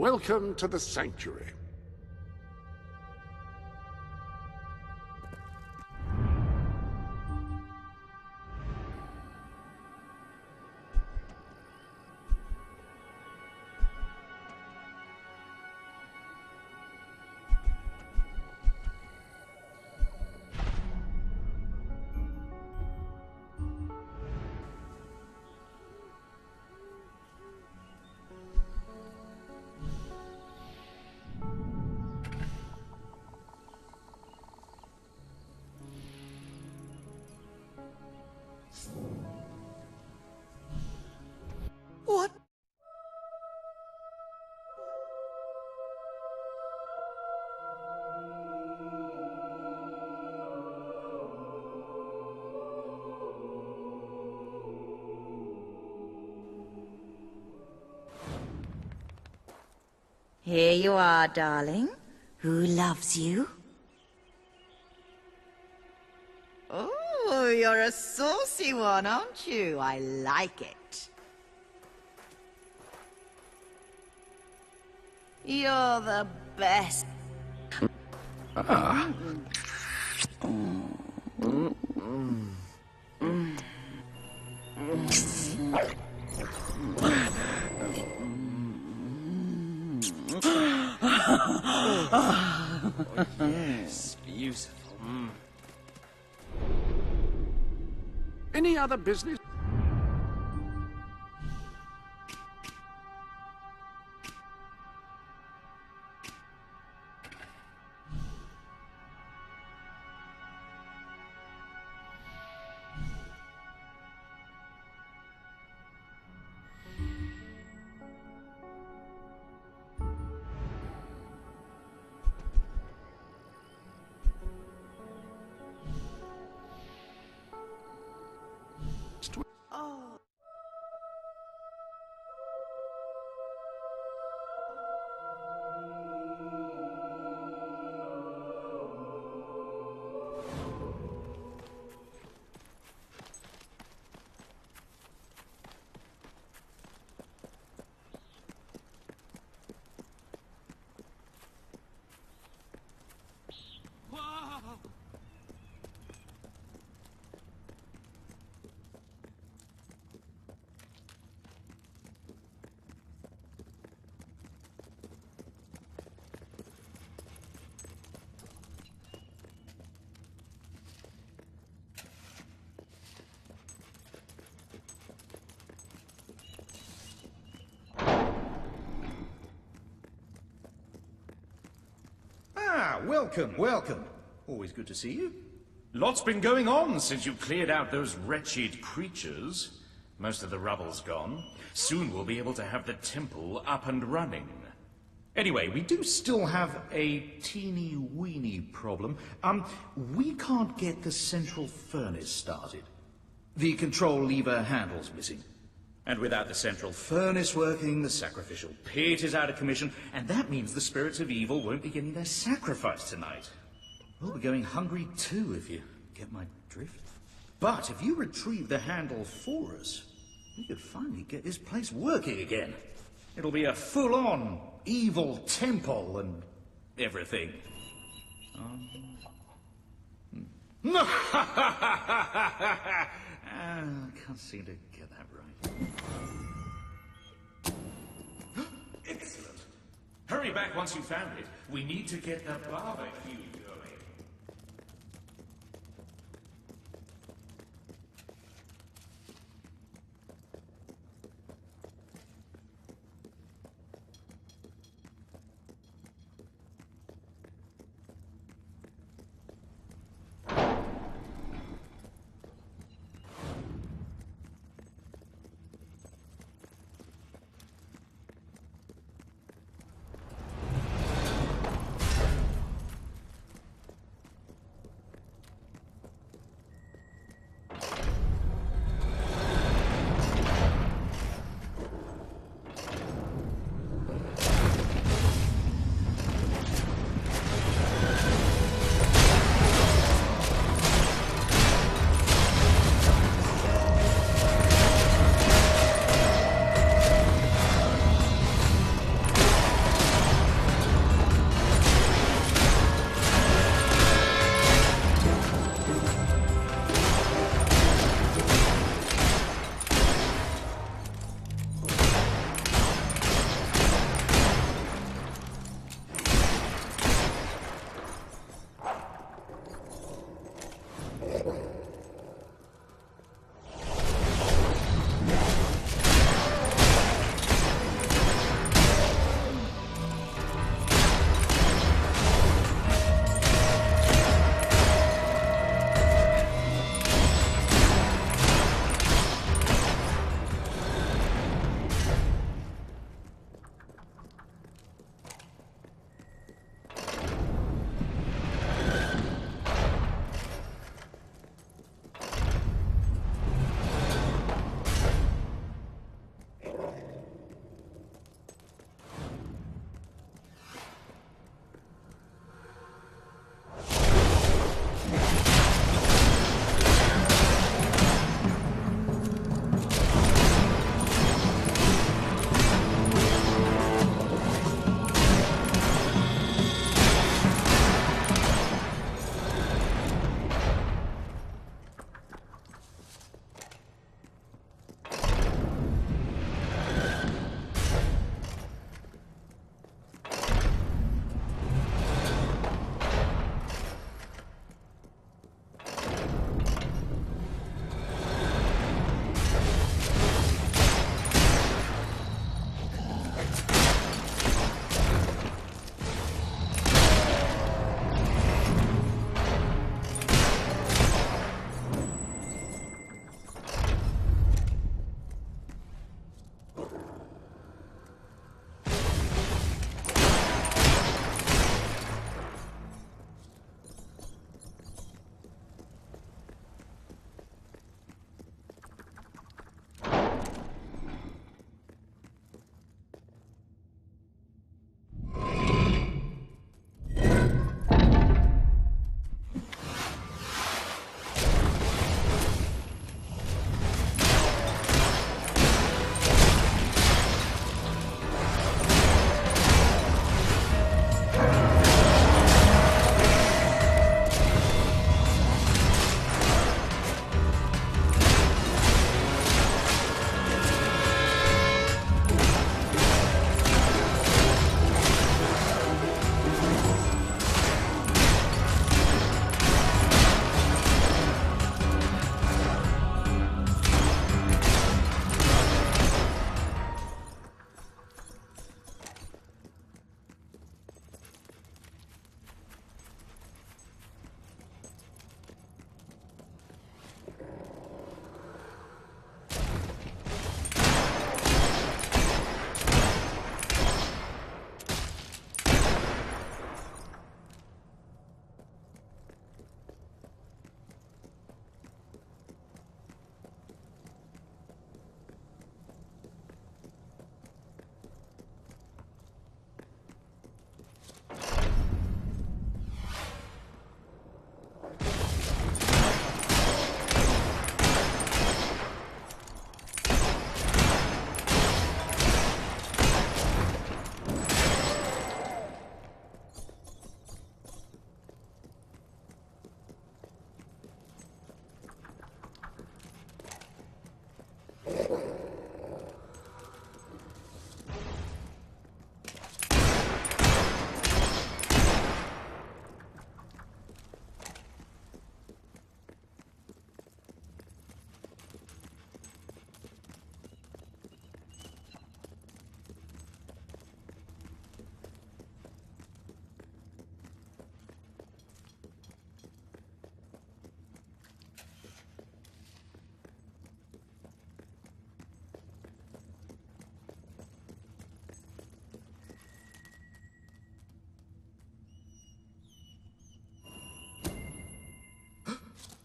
Welcome to the Sanctuary. What? Here you are, darling. Who loves you? Oh, you're a saucy one, aren't you? I like it. You're the best. Yes, beautiful. Any other business? Oh. Welcome, welcome. Always good to see you. Lots been going on since you cleared out those wretched creatures. Most of the rubble's gone. Soon we'll be able to have the temple up and running. Anyway, we do still have a teeny-weeny problem. We can't get the central furnace started. The control lever handle's missing. And without the central furnace working, the sacrificial pit is out of commission, and that means the spirits of evil won't be getting their sacrifice tonight. We'll be going hungry too, if you get my drift. But if you retrieve the handle for us, we could finally get this place working again. It'll be a full-on evil temple and everything. Can't seem to get that right. Excellent. Hurry back once you found it. We need to get the barbecue going.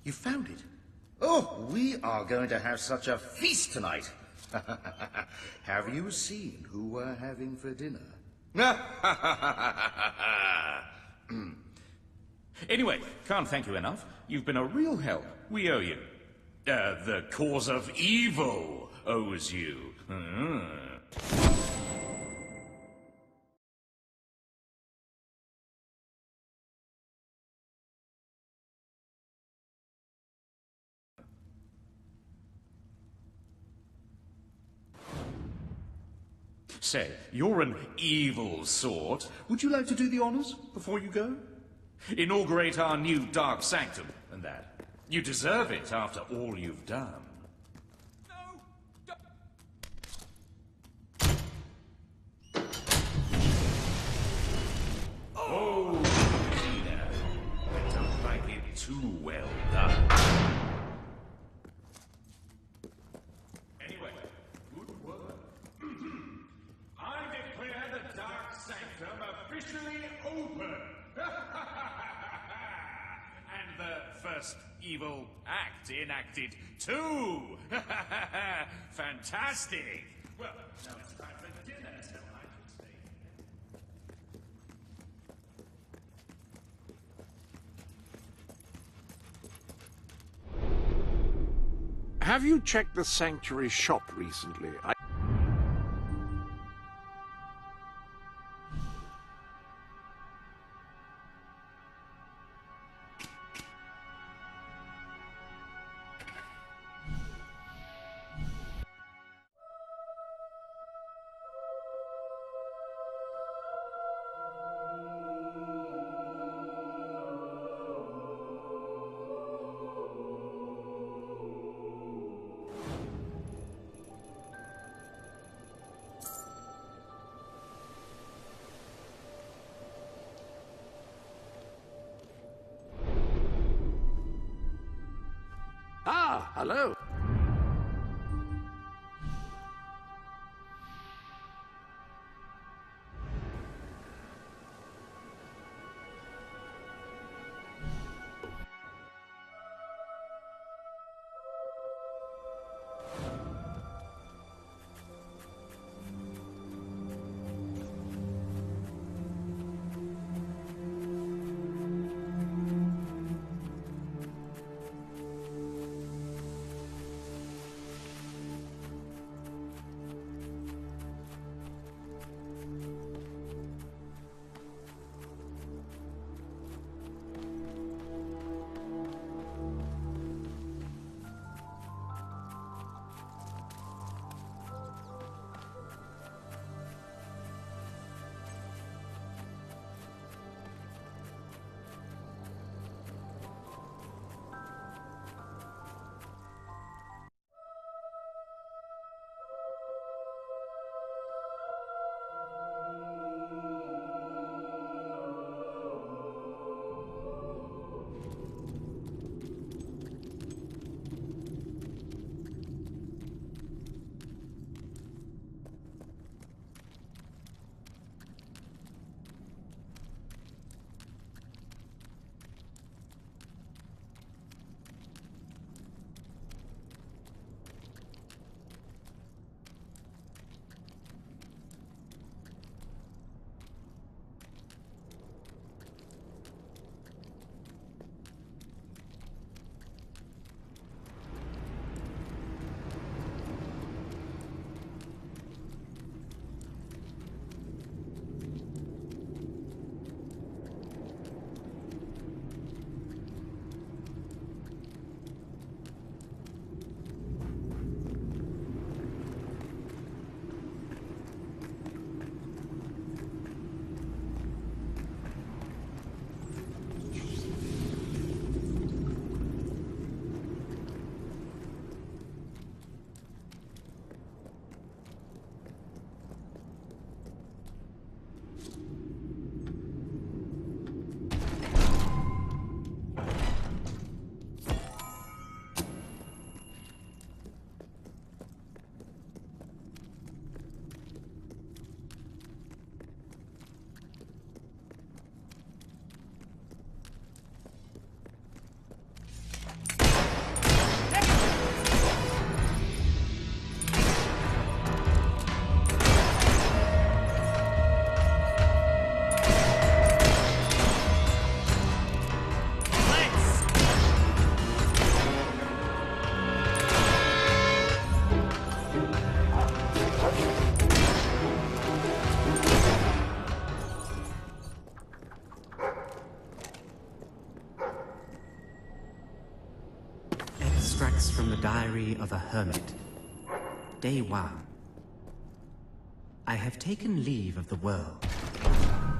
You found it? Oh, we are going to have such a feast tonight. Have you seen who we're having for dinner? Anyway, can't thank you enough. You've been a real help. We owe you. The cause of evil owes you. Say, you're an evil sort. Would you like to do the honors before you go? Inaugurate our new dark sanctum and that. You deserve it after all you've done. Oh, Tina. I don't like it too well done. Anyway, good work. I declare the dark sanctum officially open. And the first evil act enacted too. Fantastic. Well, now it's time for dinner, so I can stay. Have you checked the Sanctuary shop recently? Ah, hello. Diary of a Hermit. Day 1. I have taken leave of the world.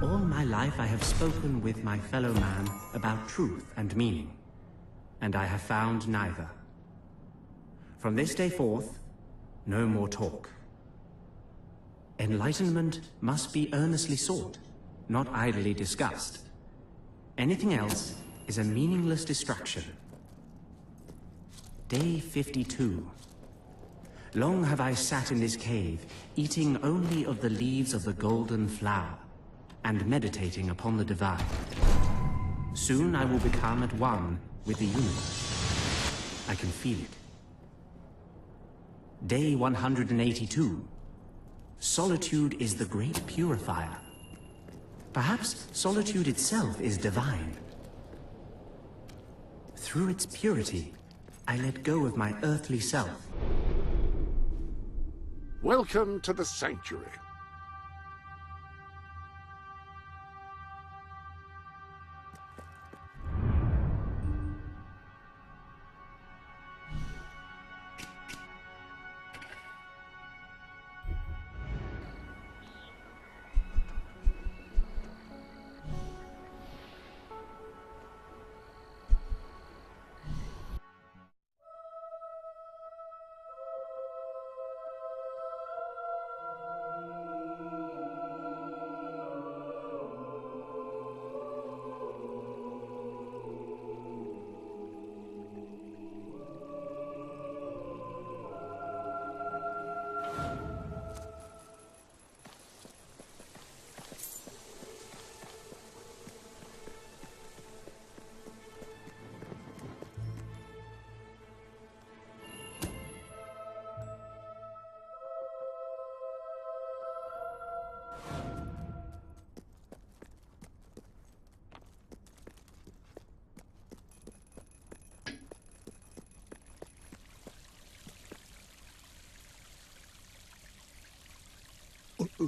All my life I have spoken with my fellow man about truth and meaning, and I have found neither. From this day forth, no more talk. Enlightenment must be earnestly sought, not idly discussed. Anything else is a meaningless distraction. Day 52. Long have I sat in this cave, eating only of the leaves of the golden flower, and meditating upon the divine. Soon I will become at one with the universe. I can feel it. Day 182. Solitude is the great purifier. Perhaps solitude itself is divine. Through its purity, I let go of my earthly self. Welcome to the Sanctuary.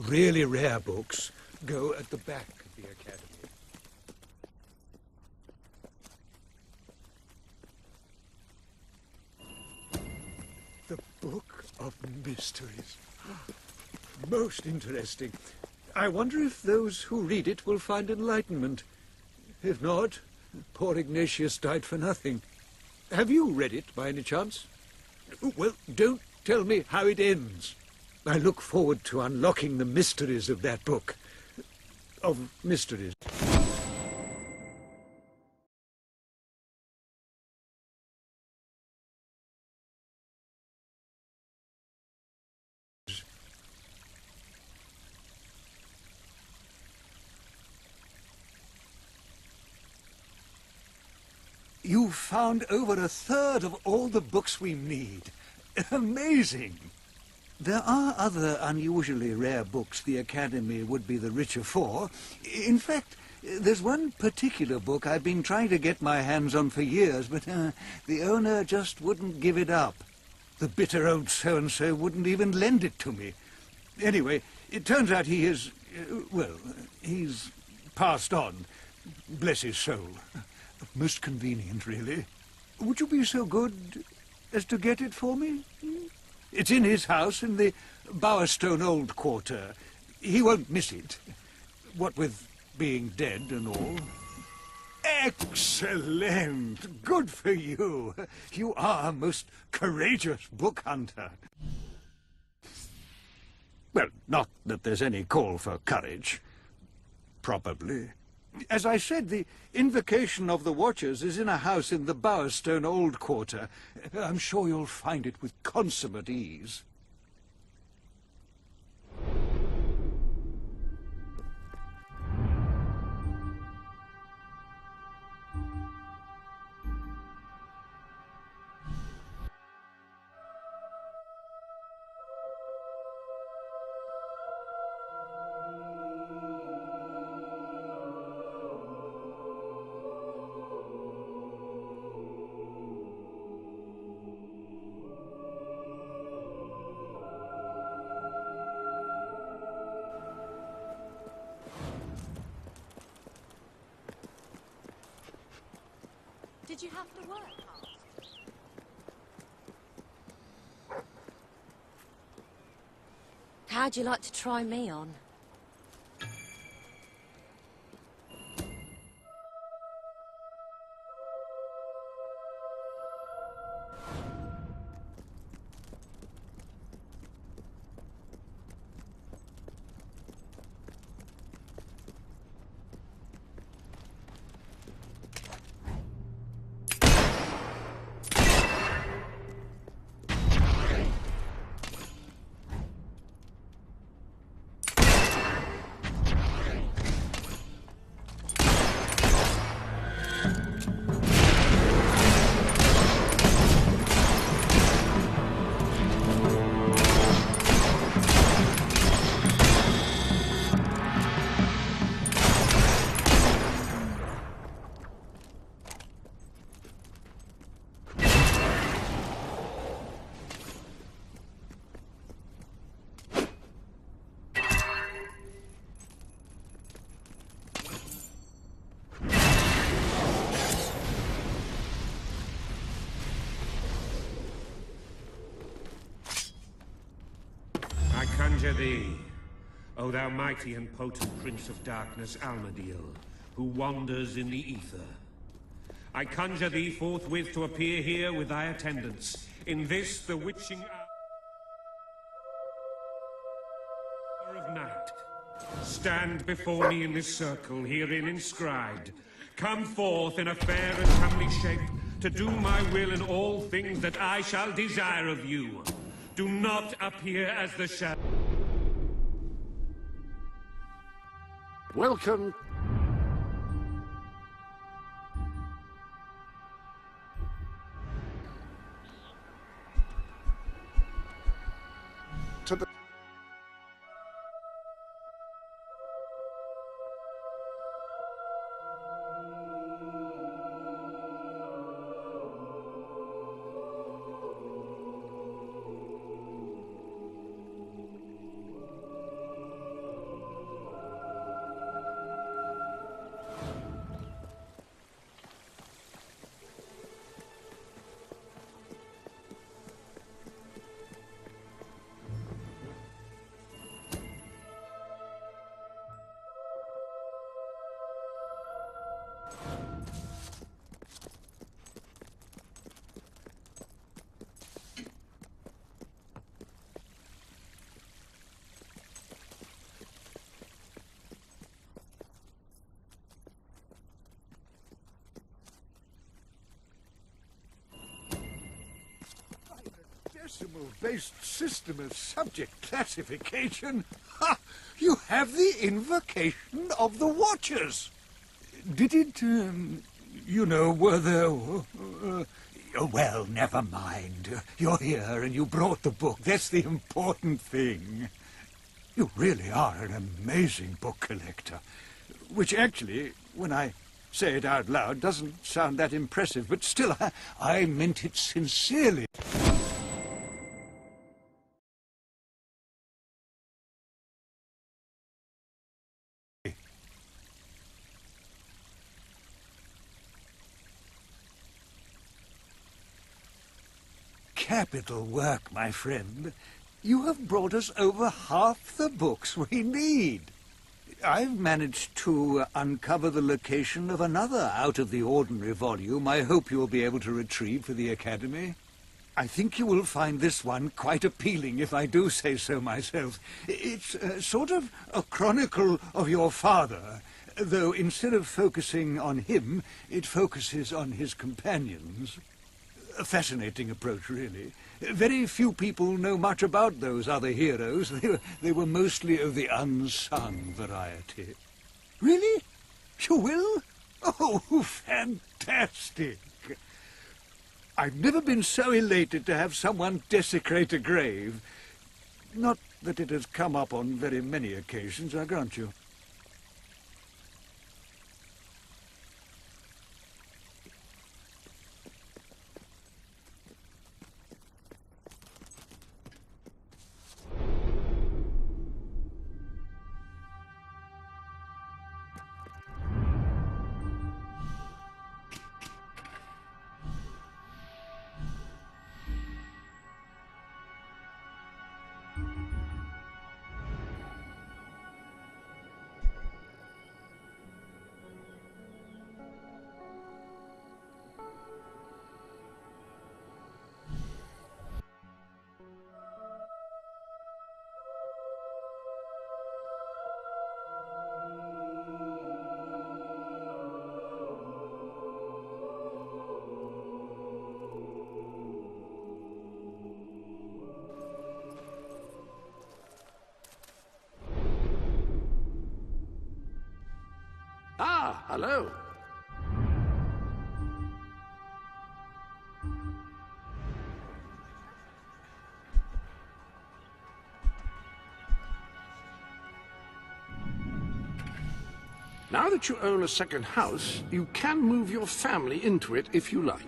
Really rare books go at the back of the Academy. The Book of Mysteries. Most interesting. I wonder if those who read it will find enlightenment. If not, poor Ignatius died for nothing. Have you read it by any chance? Well, don't tell me how it ends. I look forward to unlocking the mysteries of that book. Of mysteries. You found over a third of all the books we need. Amazing! There are other unusually rare books the Academy would be the richer for. In fact, there's one particular book I've been trying to get my hands on for years, but the owner just wouldn't give it up. The bitter old so-and-so wouldn't even lend it to me. Anyway, it turns out he is, well, he's passed on. Bless his soul. Most convenient, really. Would you be so good as to get it for me? It's in his house in the Bowerstone Old Quarter. He won't miss it. What with being dead and all. Excellent! Good for you. You are a most courageous book hunter. Well, not that there's any call for courage. Probably. As I said, the Invocation of the Watchers is in a house in the Bowerstone Old Quarter. I'm sure you'll find it with consummate ease. Did you have to work hard? How'd you like to try me on? I conjure thee, O thou mighty and potent Prince of Darkness, Almadiel, who wanders in the ether. I conjure thee forthwith to appear here with thy attendants, in this the witching hour of night. Stand before me in this circle, herein inscribed. Come forth in a fair and comely shape, to do my will in all things that I shall desire of you. Do not appear as the shadow. Welcome to the... Decimal-based system of subject classification. Ha! You have the invocation of the Watchers. Did it, were there... well, never mind. You're here and you brought the book. That's the important thing. You really are an amazing book collector. Which actually, when I say it out loud, doesn't sound that impressive, but still, I meant it sincerely. Capital work, my friend. You have brought us over half the books we need. I've managed to uncover the location of another out-of-the-ordinary volume I hope you'll be able to retrieve for the Academy. I think you will find this one quite appealing, if I do say so myself. It's sort of a chronicle of your father, though instead of focusing on him, it focuses on his companions. A fascinating approach, really. Very few people know much about those other heroes. They were mostly of the unsung variety. Really? You will? Oh, fantastic! I've never been so elated to have someone desecrate a grave. Not that it has come up on very many occasions, I grant you. Ah, hello. Now that you own a second house, you can move your family into it if you like.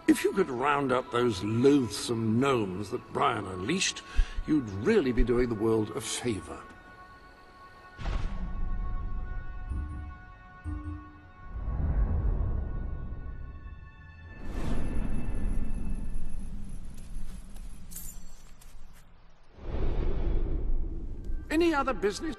If you could round up those loathsome gnomes that Brian unleashed, you'd really be doing the world a favor. Any other business?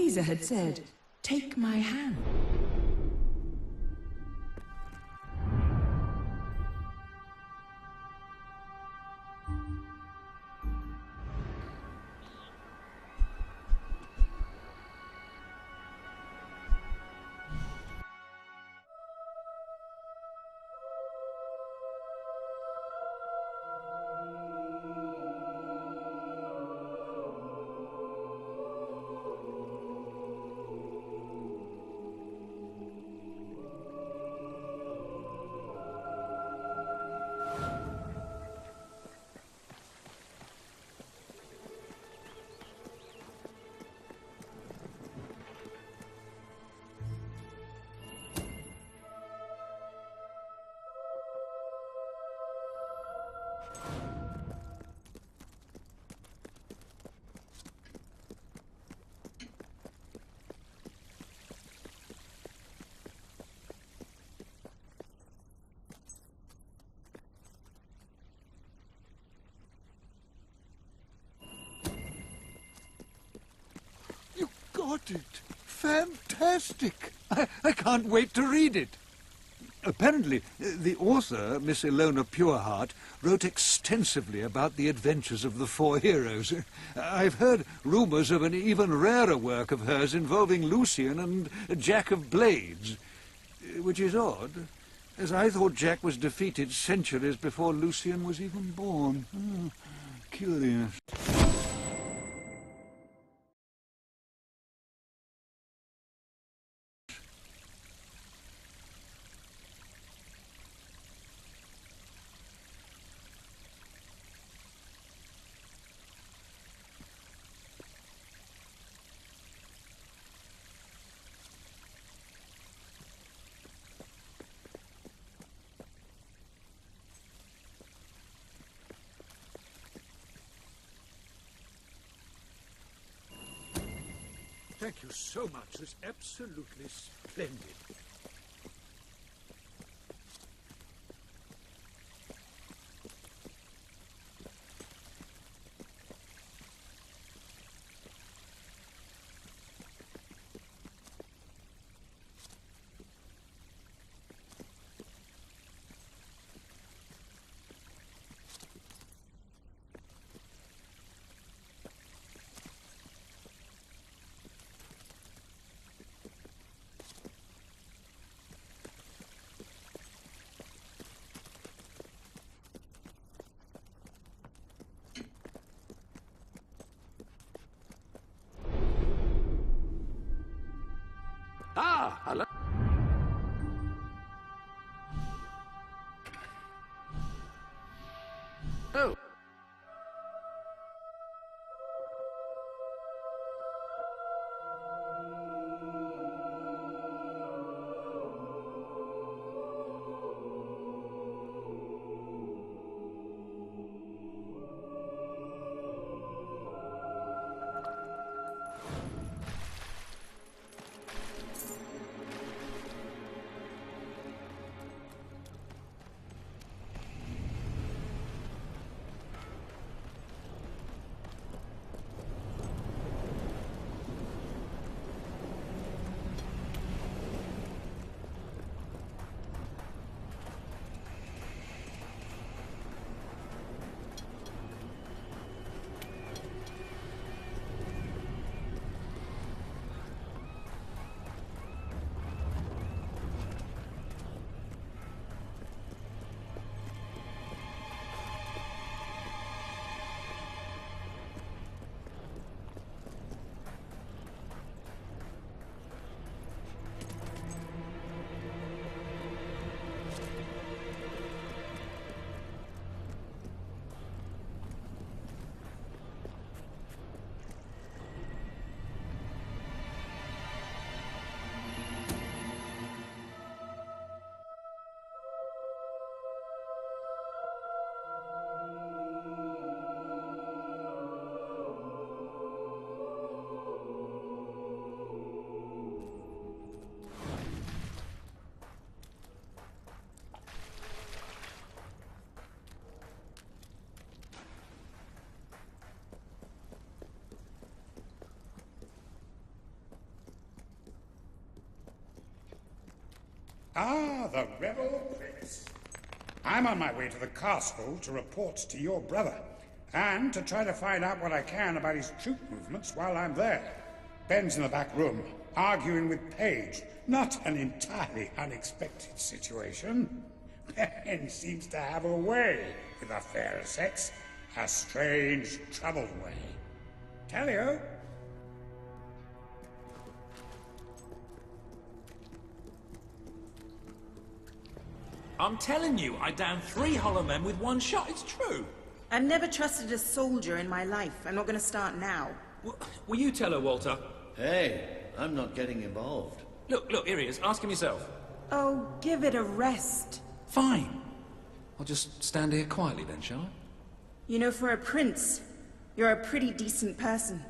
Caesar had said, "Take my hand." Got it. Fantastic. I can't wait to read it. Apparently, the author, Miss Ilona Pureheart, wrote extensively about the adventures of the four heroes. I've heard rumours of an even rarer work of hers involving Lucian and Jack of Blades, which is odd, as I thought Jack was defeated centuries before Lucian was even born. Curious. Thank you so much. It's absolutely splendid. Ah, the rebel prince. I'm on my way to the castle to report to your brother, and to try to find out what I can about his troop movements while I'm there. Ben's in the back room, arguing with Paige. Not an entirely unexpected situation. Ben seems to have a way with the fairer sex. A strange, troubled way. Tell you. I'm telling you, I downed 3 hollow men with 1 shot. It's true. I've never trusted a soldier in my life. I'm not going to start now. Will you tell her, Walter? Hey, I'm not getting involved. Look, here he is. Ask him yourself. Oh, give it a rest. Fine. I'll just stand here quietly then, shall I? You know, for a prince, you're a pretty decent person.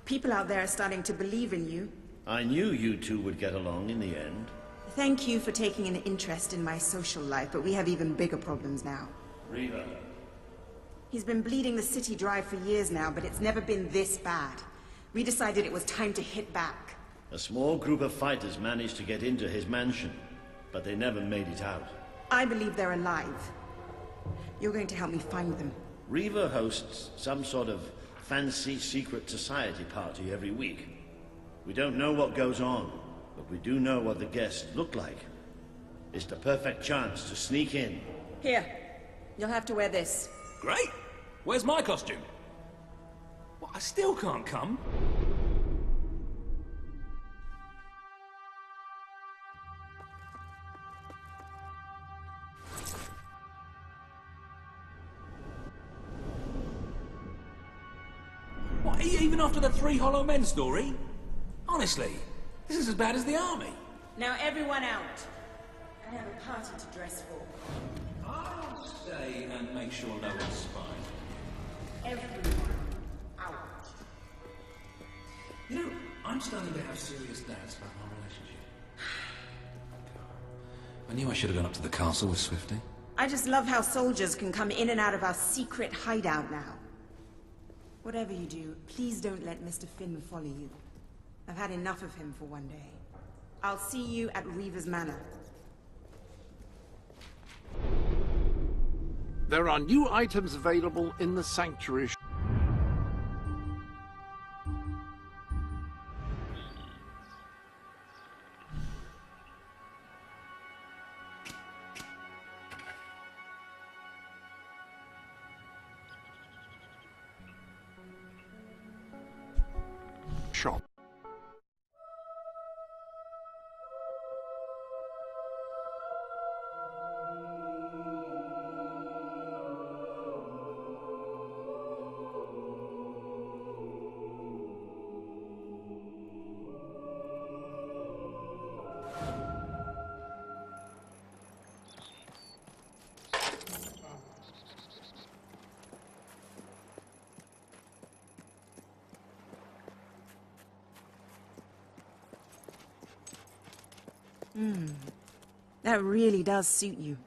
People out there are starting to believe in you. I knew you two would get along in the end. Thank you for taking an interest in my social life, but we have even bigger problems now. Reaver. He's been bleeding the city dry for years now, but it's never been this bad. We decided it was time to hit back. A small group of fighters managed to get into his mansion, but they never made it out. I believe they're alive. You're going to help me find them. Reaver hosts some sort of fancy secret society party every week. We don't know what goes on, but we do know what the guests look like. It's the perfect chance to sneak in. Here, you'll have to wear this. Great. Where's my costume? What, I still can't come? What, even after the 3 hollow men story? Honestly, this is as bad as the army. Now everyone out. I have a party to dress for. I'll stay and make sure no one's spying. Everyone out. You know, I'm starting to have serious doubts about my relationship. I knew I should have gone up to the castle with Swifty. I just love how soldiers can come in and out of our secret hideout now. Whatever you do, please don't let Mr. Finn follow you. I've had enough of him for one day. I'll see you at Reavers Manor. There are new items available in the sanctuary. Shop. That really does suit you.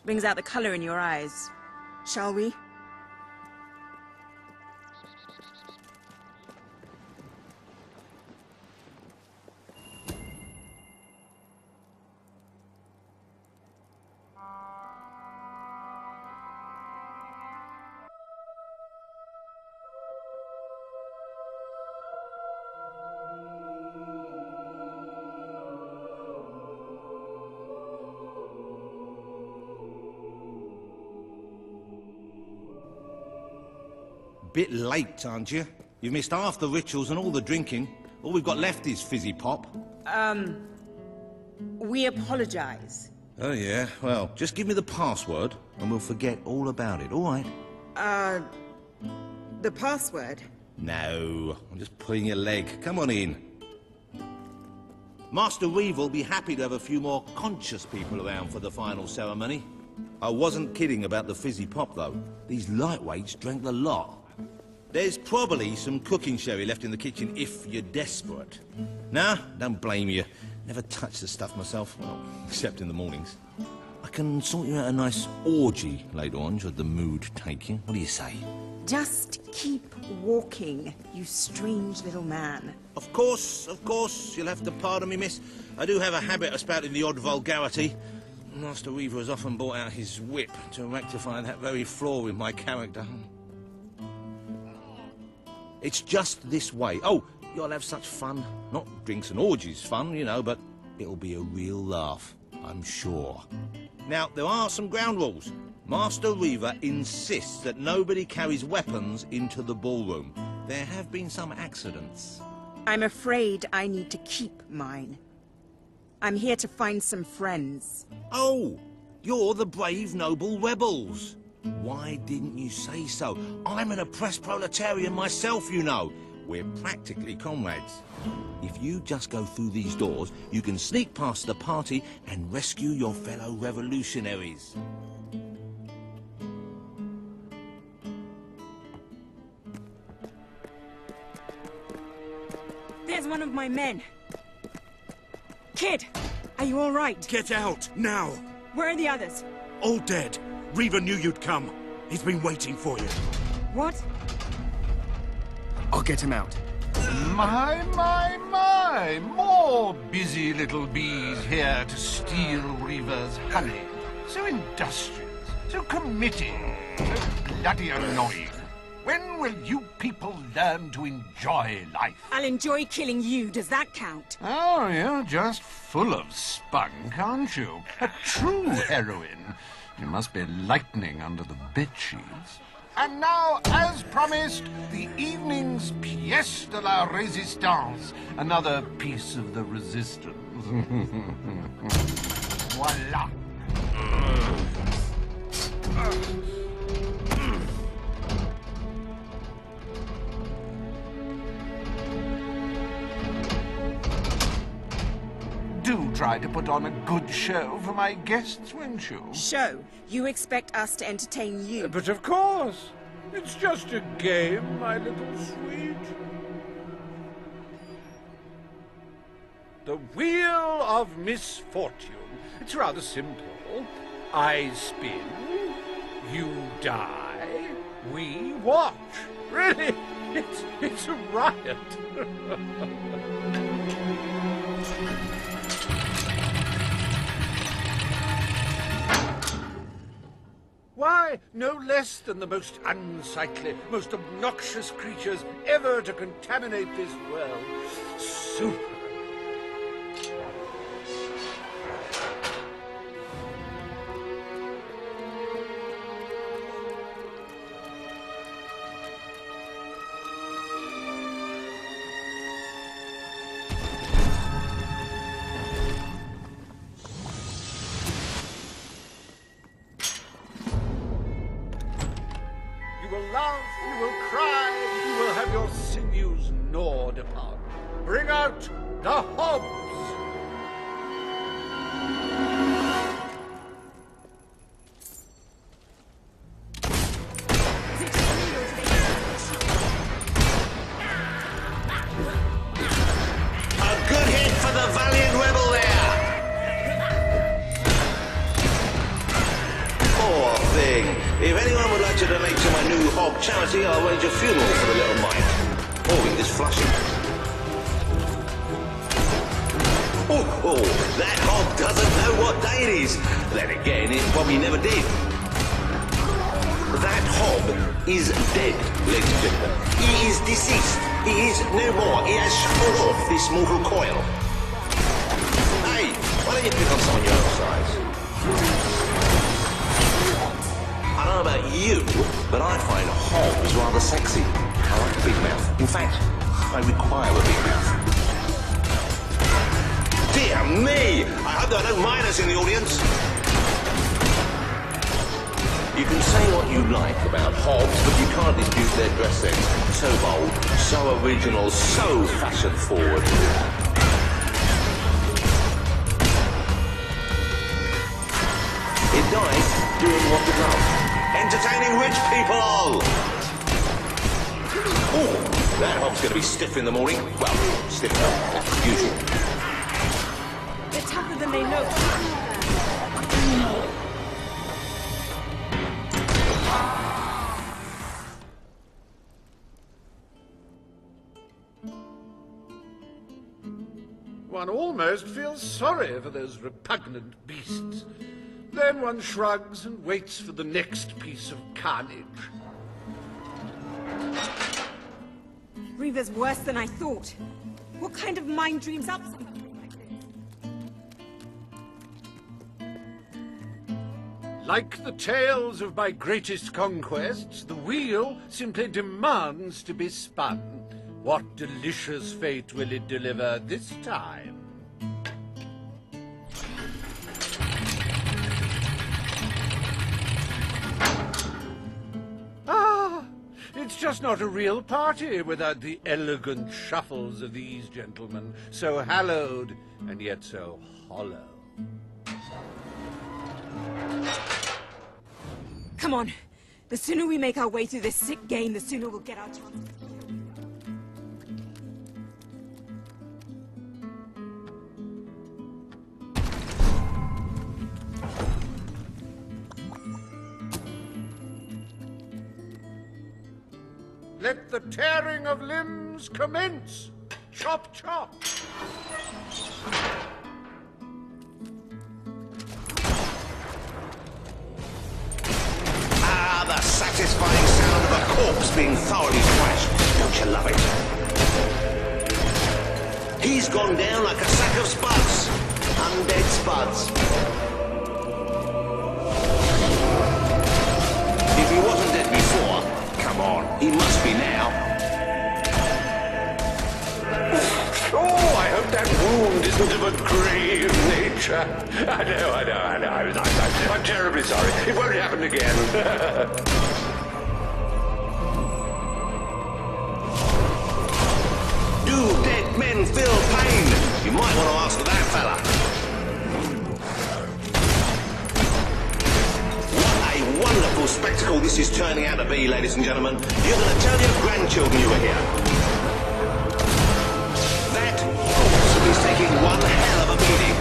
Brings out the color in your eyes. Shall we? Bit late, aren't you? You've missed half the rituals and all the drinking. All we've got left is fizzy pop. We apologize. Oh, yeah? Well, just give me the password and we'll forget all about it, all right? The password? No, I'm just pulling your leg. Come on in. Master Reeve will be happy to have a few more conscious people around for the final ceremony. I wasn't kidding about the fizzy pop, though. These lightweights drank the lot. There's probably some cooking sherry left in the kitchen if you're desperate. Nah, don't blame you. Never touch the stuff myself, well, except in the mornings. I can sort you out a nice orgy later on, should the mood take you. What do you say? Just keep walking, you strange little man. Of course. You'll have to pardon me, miss. I do have a habit of spouting the odd vulgarity. Master Reaver has often brought out his whip to rectify that very flaw in my character. It's just this way. Oh, you'll have such fun. Not drinks and orgies fun, you know, but it'll be a real laugh, I'm sure. Now, there are some ground rules. Master Reaver insists that nobody carries weapons into the ballroom. There have been some accidents. I'm afraid I need to keep mine. I'm here to find some friends. Oh, you're the brave, noble rebels. Why didn't you say so? I'm an oppressed proletarian myself, you know. We're practically comrades. If you just go through these doors, you can sneak past the party and rescue your fellow revolutionaries. There's one of my men. Kid, are you all right? Get out, now! Where are the others? All dead. Reaver knew you'd come. He's been waiting for you. What? I'll get him out. My! More busy little bees here to steal Reaver's honey. So industrious, so committed, so bloody annoying. When will you people learn to enjoy life? I'll enjoy killing you. Does that count? Oh, you're just full of spunk, aren't you? A true heroine. You must be lightning under the bedsheets. And now, as promised, the evening's pièce de la résistance. Another piece of the resistance. Voila. Do try to put on a good show for my guests, won't you? Show? You expect us to entertain you? But of course. It's just a game, my little sweet. The Wheel of Misfortune. It's rather simple. I spin, you die, we watch. Really, it's a riot. Why, no less than the most unsightly, most obnoxious creatures ever to contaminate this world. Super. You will laugh, you will cry, you will have your sinews gnawed upon. Bring out the hobs! A good hit for the valiant rebel there! Poor thing. If anyone would like to donate to my new hob charity, I'll arrange a funeral for the little mite. Oh, this flushing. Oh, that hob doesn't know what day it is. Then again, it probably never did. That hob is dead, ladies and gentlemen. He is deceased. He is no more. He has shuffled off this mortal coil. Hey, why don't you pick on someone your own size? I don't know about you, but I find hobs rather sexy. I like a big mouth. In fact, I require a big mouth. Dear me! I hope there are no minors in the audience. You can say what you like about hobs, but you can't dispute their dress sense. So bold, so original, so fashion-forward. It died doing what it loved. Entertaining rich people! Oh, that hob's going to be stiff in the morning. Well, stiff enough, usual. They're tougher than they look. One almost feels sorry for those repugnant beasts. Then one shrugs and waits for the next piece of carnage. Reavers worse than I thought. What kind of mind dreams up something like this? Like the tales of my greatest conquests, the wheel simply demands to be spun. What delicious fate will it deliver this time? It's just not a real party without the elegant shuffles of these gentlemen, so hallowed and yet so hollow. Come on. The sooner we make our way through this sick game, the sooner we'll get our chance. Let the tearing of limbs commence! Chop, chop! Ah, the satisfying sound of a corpse being thoroughly thrashed. Don't you love it? He's gone down like a sack of spuds. Undead spuds. If he wasn't dead before, come on, he must be now. Oh, I hope that wound isn't of a grave nature. I know. I'm terribly sorry. It won't happen again. Do dead men feel pain? You might want to ask that fella. What a wonderful spectacle this is turning out to be, ladies and gentlemen. You're going to tell your grandchildren you were here. That corpse is taking one hell of a beating.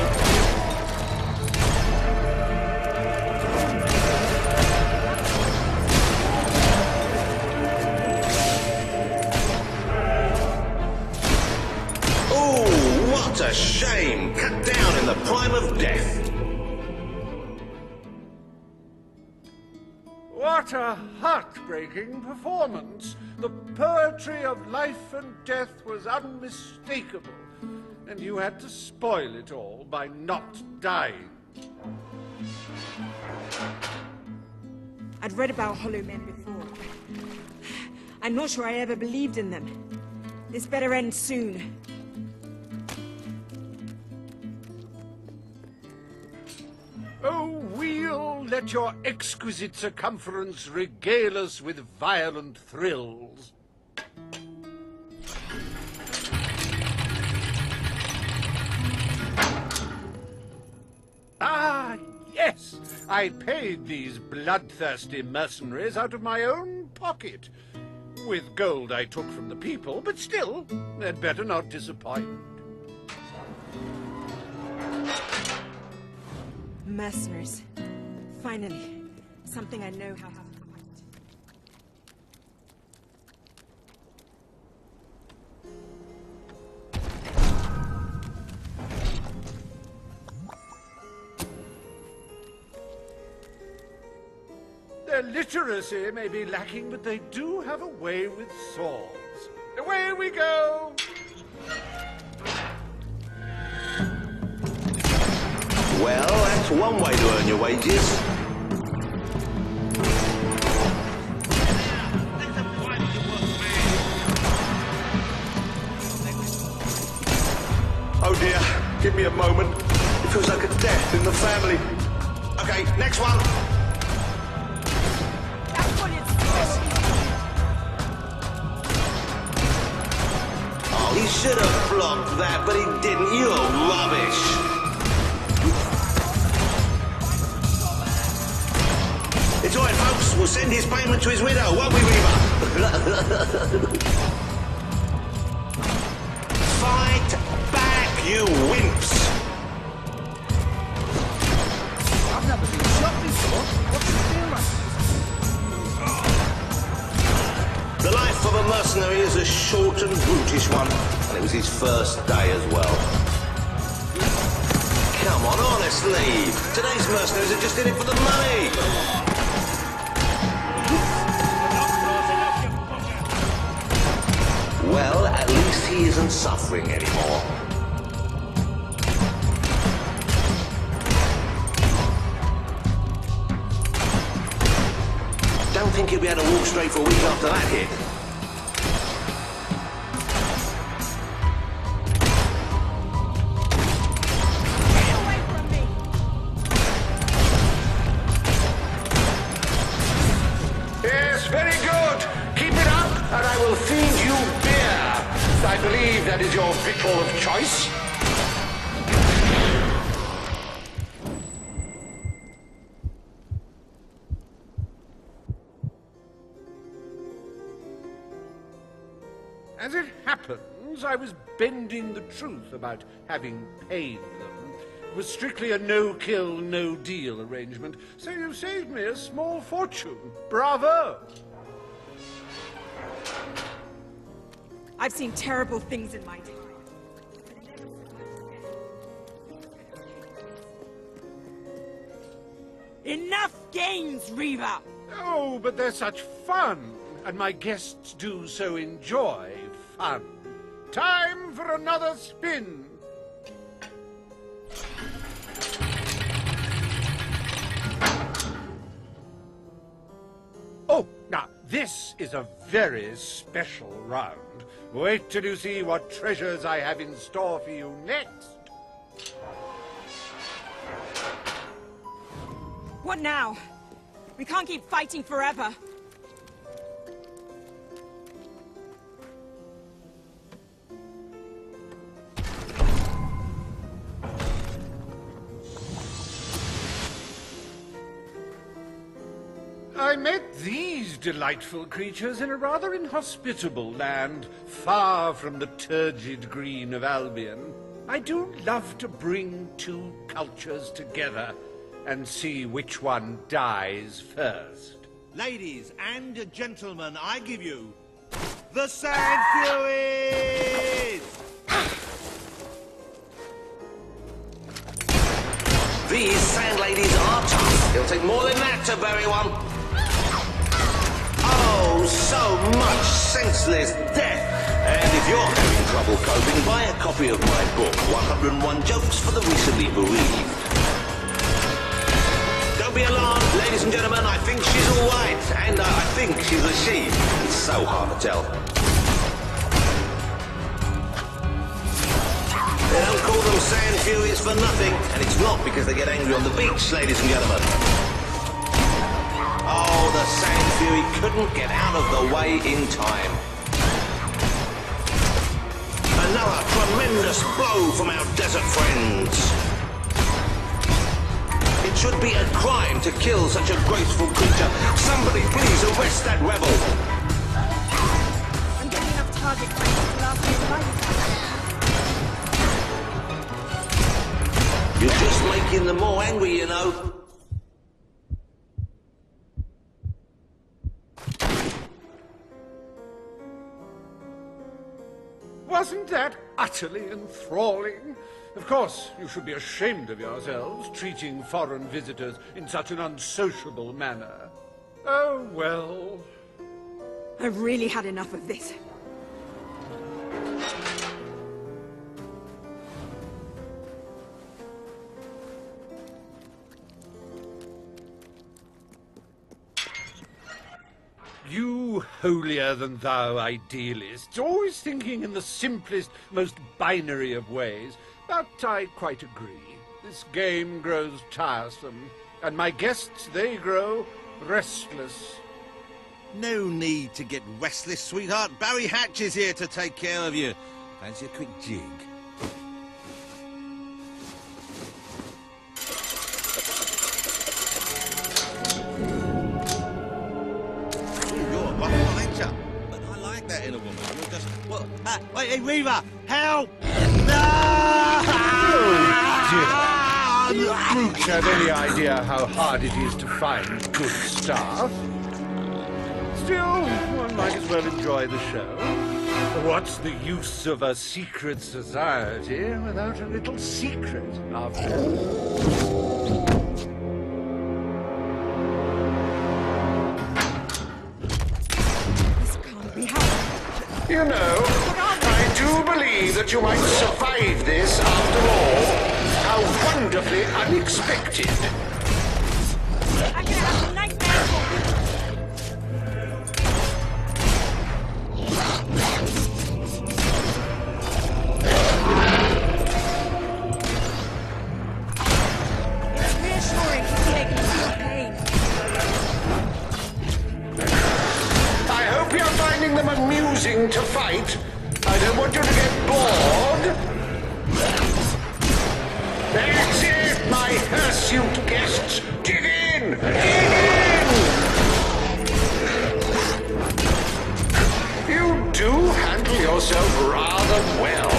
Oh, what a shame! Cut down in the prime of death. What a heartbreaking performance. The poetry of life and death was unmistakable, and you had to spoil it all by not dying. I'd read about hollow men before. I'm not sure I ever believed in them. This better end soon. Oh, wheel, let your exquisite circumference regale us with violent thrills. Ah, yes! I paid these bloodthirsty mercenaries out of my own pocket. With gold I took from the people, but still, they'd better not disappoint. Mercenaries. Finally, something I know how to fight. Their literacy may be lacking, but they do have a way with swords. Away we go! Well, that's one way to earn your wages. Oh dear, give me a moment. It feels like a death in the family. Okay, next one. Oh, he should have blocked that, but he didn't. You're rubbish. It's all right, folks. We'll send his payment to his widow, won't we, Reaver? Fight back, you wimps! I've never been shot before. What's it feel like? The life of a mercenary is a short and brutish one, and it was his first day as well. come on, honestly. Today's mercenaries are just in it for the money. Well, at least he isn't suffering anymore. Don't think he'll be able to walk straight for a week after that hit. And I will feed you beer. I believe that is your victual of choice. As it happens, I was bending the truth about having paid them. It was strictly a no-kill, no-deal arrangement, so you've saved me a small fortune. Bravo! I've seen terrible things in my time. Enough games, Reaver! Oh, but they're such fun, and my guests do so enjoy fun. Time for another spin. Oh, now, this is a very special round. Wait till you see what treasures I have in store for you next. What now? We can't keep fighting forever. I met these delightful creatures in a rather inhospitable land, far from the turgid green of Albion. I do love to bring two cultures together and see which one dies first. Ladies and gentlemen, I give you the Sand Furies! These sand ladies are tough. It'll take more than that to bury one. Oh, so much senseless death. And if you're having trouble coping, buy a copy of my book, 101 Jokes for the Recently Bereaved. Don't be alarmed, ladies and gentlemen, I think she's all right. And I think she's a she. It's so hard to tell. They don't call them Sand Furies for nothing, and it's not because they get angry on the beach, ladies and gentlemen. Oh, the Sand Fury couldn't get out of the way in time. Another tremendous blow from our desert friends. It should be a crime to kill such a graceful creature. Somebody please arrest that rebel. I'm getting enough target practice to last me a lifetime. You're just making them more angry, you know. Wasn't that utterly enthralling? Of course, you should be ashamed of yourselves, treating foreign visitors in such an unsociable manner. Oh, well. I've really had enough of this. You holier-than-thou idealists, always thinking in the simplest, most binary of ways. But I quite agree. This game grows tiresome, and my guests, they grow restless. No need to get restless, sweetheart. Barry Hatch is here to take care of you. Fancy a quick jig? In a woman. You're just... What? Wait, hey, Reaver! Help! No! Oh, dear. Do you brutes have any idea how hard it is to find good staff? Still, one might as well enjoy the show. What's the use of a secret society without a little secret, after all? This can't be happening. You know, I do believe that you might survive this after all. How wonderfully unexpected. I'm gonna have nightmares for you. It's reassuring to see they can feel pain. I hope you're finding them amusing to fight. I don't want you to get bored. That's it, my hirsute guests. Dig in! Dig in! You do handle yourself rather well.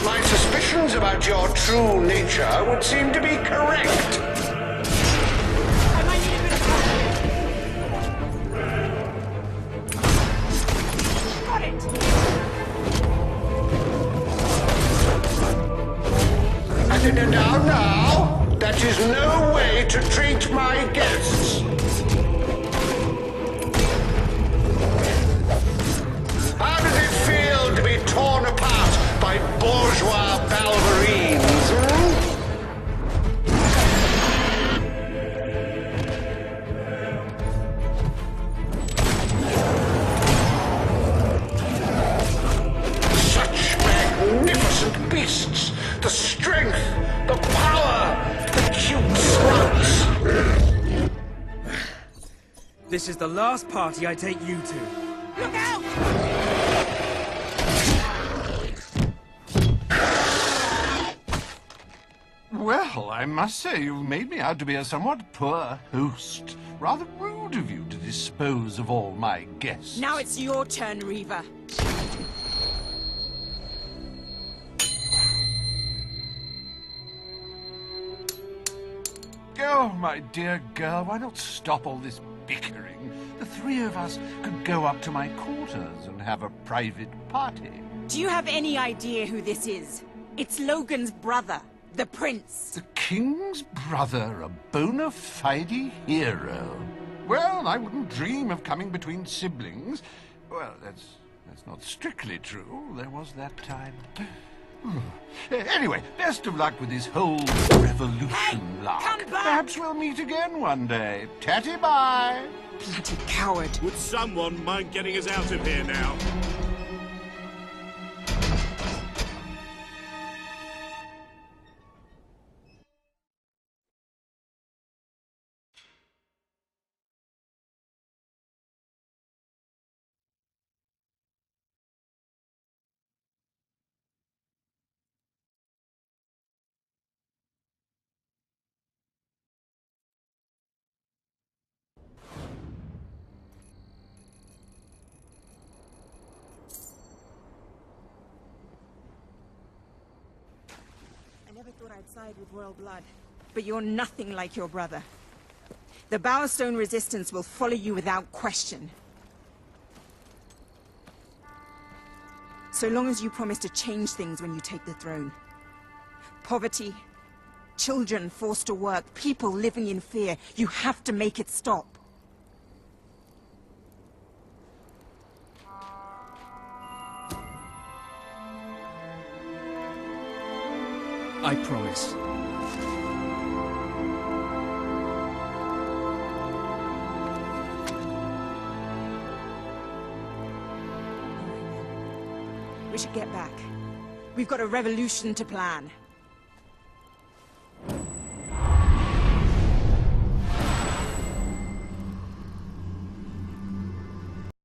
My suspicions about your true nature would seem to be correct. I might need a bit of help. Got it! Now, that is no way to treat my guests. How does it feel to be torn apart by bourgeois ballerines? Such magnificent beasts! The strength, the power, the cute slugs! This is the last party I take you to. Look out! Well, I must say you've made me out to be a somewhat poor host. Rather rude of you to dispose of all my guests. Now it's your turn, Reaver. Oh, my dear girl, why not stop all this bickering? The three of us could go up to my quarters and have a private party. Do you have any idea who this is? It's Logan's brother, the Prince. The King's brother, a bona fide hero. Well, I wouldn't dream of coming between siblings. Well, that's not strictly true. There was that time. Anyway, best of luck with this whole revolution lark. Come back! Perhaps we'll meet again one day. Tatty bye! Bloody coward. Would someone mind getting us out of here now? I never thought I'd side with royal blood, but you're nothing like your brother. The Bowerstone Resistance will follow you without question. So long as you promise to change things when you take the throne. Poverty, children forced to work, people living in fear. You have to make it stop. I promise. We should get back. We've got a revolution to plan.